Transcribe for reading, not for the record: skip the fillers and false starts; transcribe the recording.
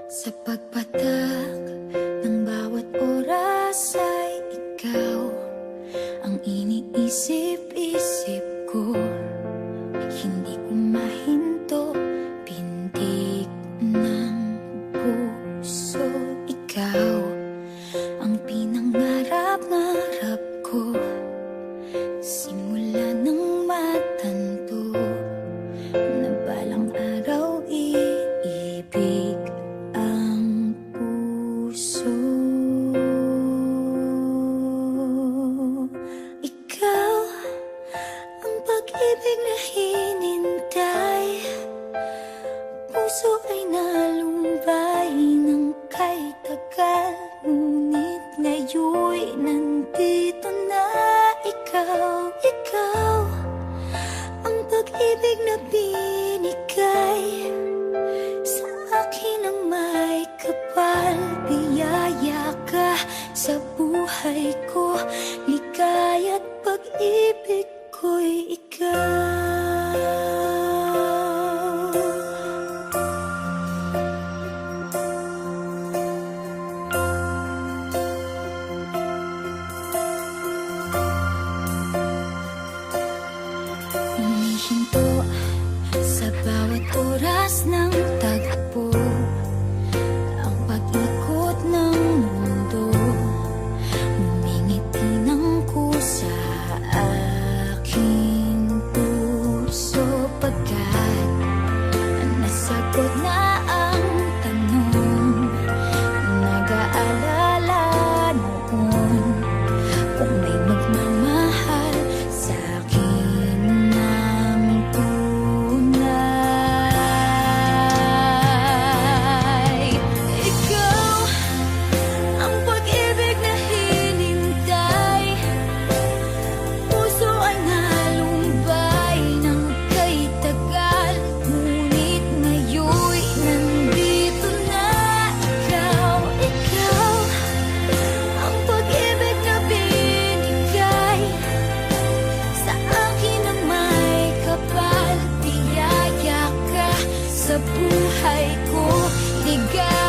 Sa pagpatak ng bawat oras ay ikaw ang iniisip-isip ko. Hindi ko mahinto, pintig ng puso. Ikaw ang pinangarap-ngarap ko, simula ng matanto na balang araw iibig ang puso. Ikaw ang pag-ibig na hinintay, puso ay nalumbay ng kay tagal, ngunit ngayon'y nandito na ikaw. Ikaw ang pag-ibig na binigay sa akin ang may kapal. Biyaya ka sa buhay ko, ligaya't pag-ibig ko'y ikaw. Humihinto sa bawat oras ng tagpo, ang pag-ikot ng mundo, ngumingiti ng kusa aking puso. Pagkat nasagot na ang tanong, nag-aalala noon kung may magmamahal sa'kin ng tunay. Ikaw ang pag-ibig na hinintay, puso ay nalumbay ng kay tagal, ngunit ngayon'y nandito na ikaw. Ikaw ang pag-ibig na binigay sa akin ang may kapal. Biyaya ka sa buhay ko, ligaya't